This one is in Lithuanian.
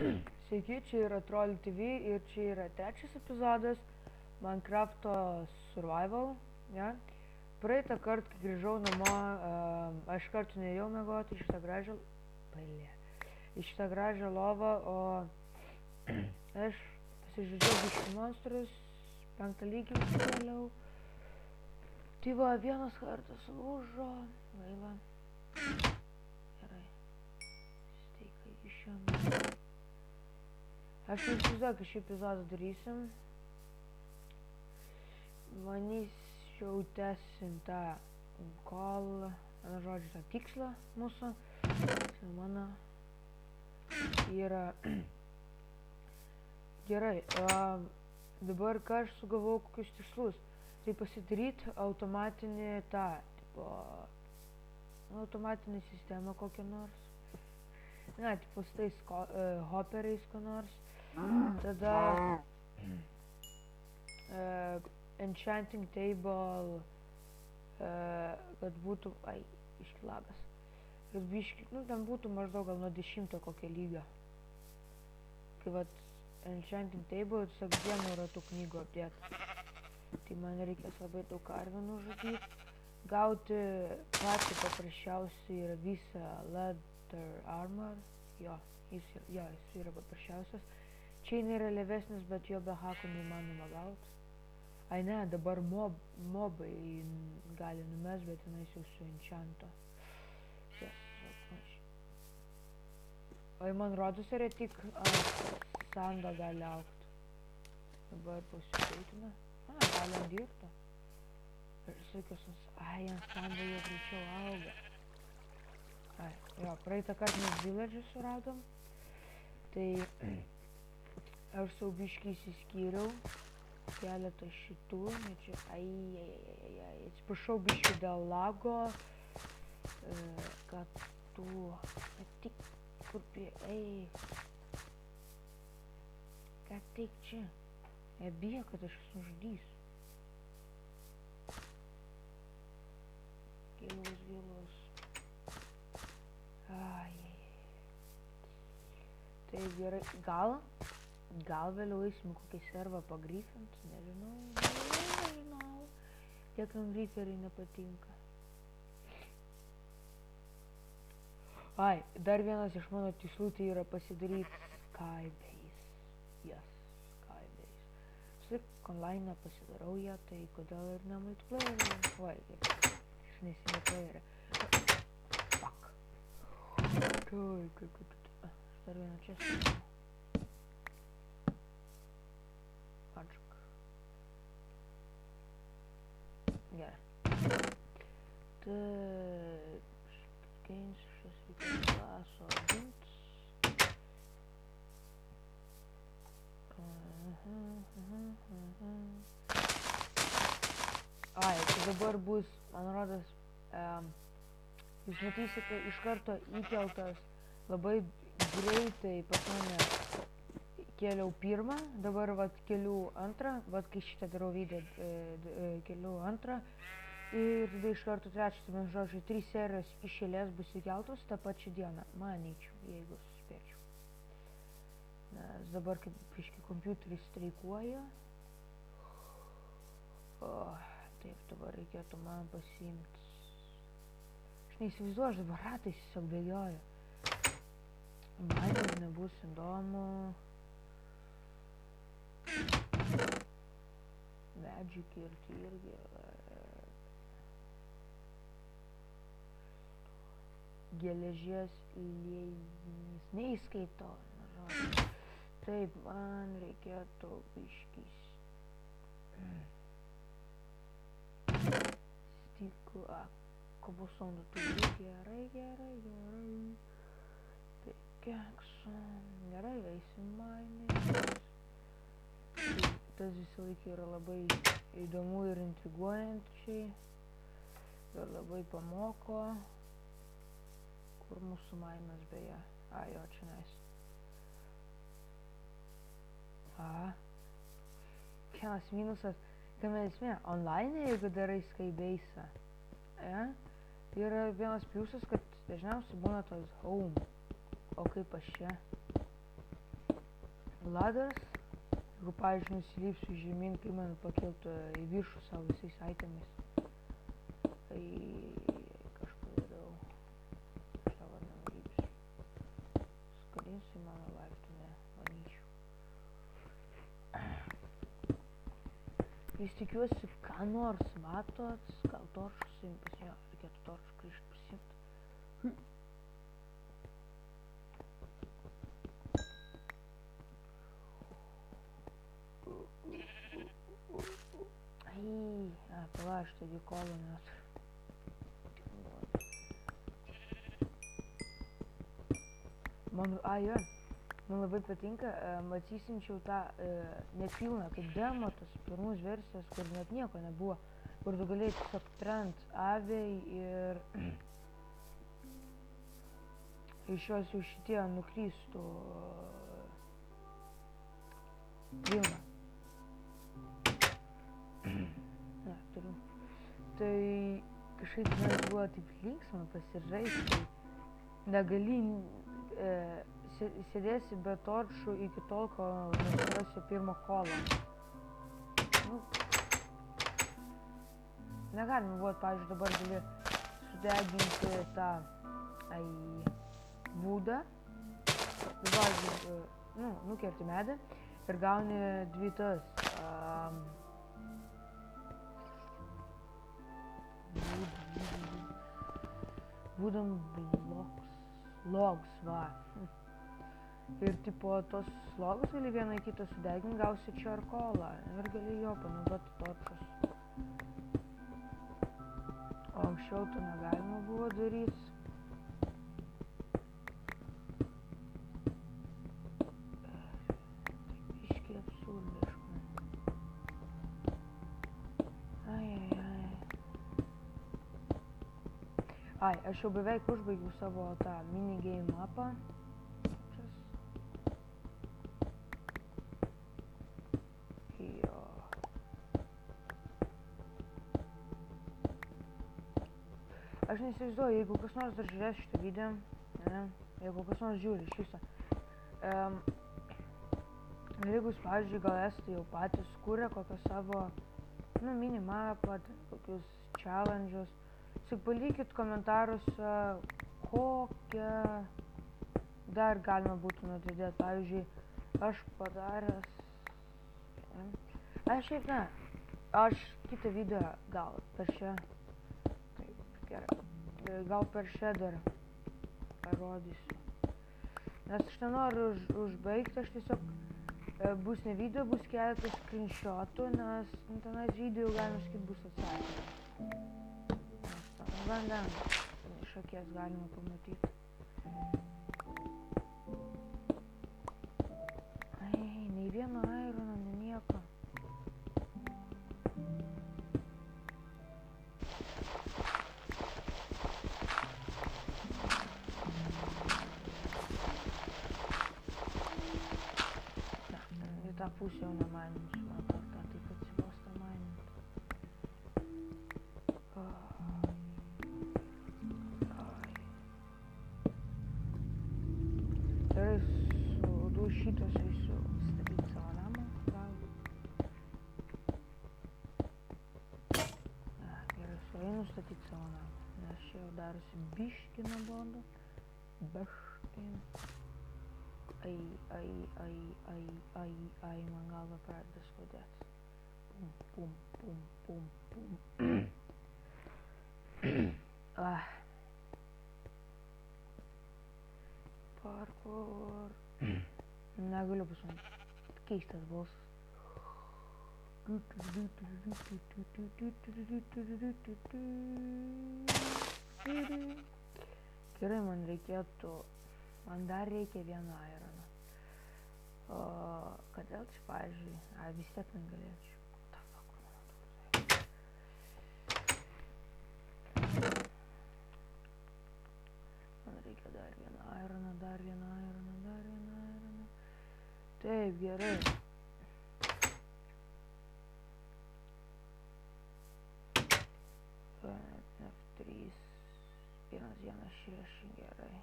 Sveiki, čia yra Troll TV ir čia yra trečias epizodas Minecrafto Survival. Ja? Praeitą kartą, kai grįžau namo, aš kartu neėjau mėgoti iš šitą gražią lovą, o aš pasižiūrėjau biškį monstrus, 5 lygį užsikėliau. Tai va, vienas kartas lūžo, gaila. Gerai, steikai išėmė. Aš neįsivaizduoju, kad šį epizodą darysim. Manyčiau tęsim tą tą tikslą mūsų. Tai mano yra gerai. Dabar ką aš sugalvojau kokius tikslus. Tai pasidaryti automatinį automatinę sistemą kokią nors. Ne, tipo su tais hoperiais ko nors. Tada enchanting table, kad būtų, iškilagas. Kad biški, ten būtų maždaug gal nuo 10 kokio lygio. Kai vat enchanting table, tiesiog vienu yra tų knygų apdėta. Tai man reikės labai daug karvių nužudyti. Gauti patį paprasčiausiai yra visą leather armor. Jo, jis yra paprasčiausias. Čia yra levesnis, bet jo be hakų neįmanoma gauti. Ai ne, dabar mobai gali numest, bet jinais jau su enchanto. O man rodos yra tik sanda gali aukti. Dabar pasikeitume. Gali ant dirbto. Ir sakius, ant sanda jie greičiau auga. Jo, praeitą kartą mes village'us suradom. Tai aš sau biškį įsiskyriau keletą šitų, čia, atsiprašau biškį dėl lago, kad tu, tik kur prie, kad tik čia, bijo, kad aš suždysiu. Gilus. Tai gerai, gal vėliau eisim kokį servą pagryfint, nežinau, tiek man gryferiai nepatinka. Dar vienas iš mano tikslų tai yra pasidaryti Skybase. Yes, Skybase. Slik online pasidarau ją, tai kodėl ir ne multiplayerį. Iš nesimultiplayerį. Fuck. Dar vieną čia sėdėjau. Atšak. Gerai. Taip. Gains šios reikės klaso augint. Tai dabar bus, man rodos, jūs matysite iš karto įkeltas labai greitai pas mane kėliau pirmą, dabar vat keliu antrą, vat kai šitą darau video keliu antrą ir tada iš karto trečią, tai man žodžiu 3 serijos iš eilės bus įkeltos tą pačią dieną, manyčiau, jeigu suspėčiau. Nes dabar kaip biškį kompiuteris streikuoja. Taip, dabar reikėtų man pasiimti. Aš neįsivaizduoju, aš dabar ratais tiesiog bėgioju. Man jau nebus įdomu. Medžių kirti irgi. Geležies liejinis. Neįskaitau. Taip, man reikėtų biškis. Stikų. Kobosonų turi. Gerai. Gerai, eisim mining. Tas visą laiką yra labai įdomu ir intriguojančiai. Ir labai pamoko. Kur mūsų minas beje? Jo, čia nais. Vienas minusas, kame esmė, online jeigu darai Skybase'ą, tai yra vienas pliusas, kad dažniausiai būna tas home. O kaip aš čia? ladders. Jeigu, pavyzdžiui, nusilypsiu žemyn, kai man pakiltų į viršų savo visais itemais. Tai kažkur darau. Aš tavo nenulypsiu. Skadinsiu mano laiptų, ne, manyčiau. Jūs tikiuosi, ką nors matot, gal toršus imtis, jo, reikėtų toršus grįžti prisimti. Pala, aš taigi kolo net. Man labai patinka, atsisinčiau tą nepilną kaip demo, tas pirmus versijas, kur net nieko nebuvo, kur tu galėjai tiesiog trend aviai ir iš jos jau šitie nukrystų pilną. Ne, turiu. Tai kažkaip man buvo taip linksma pasižaisti, negali sėdėsi be toršų iki tol, kol nesurasi pirmo kolo. Nu, negalima buvo, pavyzdžiui, dabar gali sudeginti tą būdą, nukerti medį ir gauni dvi tas wooden logs, va. Ir tipo tos logus gali vieną į kitą sudeginti, gausi čarkolą ir gali jo panaudoti torčus. O anksčiau to negalima buvo daryti. Taip iškiai absurdiška. Aš jau beveik užbaigiau savo tą minigame mapą. Jo. Aš neįsivaizduoju, jeigu kas nors dar žiūrės šitą video, jeigu kas nors žiūri iš viso. Jeigu jūs, pavyzdžiui, gal esate jau patys kūrę kokią savo minimapą, kokius challenge'us. Tik palikit komentaruose, kokią dar galima būtų nudėti. Pavyzdžiui, aš padaręs... Aš šiaip ne. Aš kitą video gal per šią... Taip, gerai. Gal per šią dar parodysiu. Nes aš nenoriu užbaigti, aš tiesiog... Bus ne video, bus keletas screenshotų, nes tenais video galima sakyti bus atsakymas. Gan iš akies galima pamatyti. Nei vieno irono, nei nieko. Į tą pusę jau nemainimus, man kartą taip atsibosta mainint. Gerai, šitos eisiu statyti savo namą, gal. Gerai, einu statyti savo namą, nes čia jau darosi biški nuobodu. Biški. Man galva pradeda skaudėti. Pum. Parkour. Negaliu pasakyti. Keistas balsas. Gerai, man dar reikia vieną ironą. O kodėl čia, pavyzdžiui, vis tiek negalėčiau. Man reikia dar vieną ironą. Taip, gerai. F3, 116, gerai.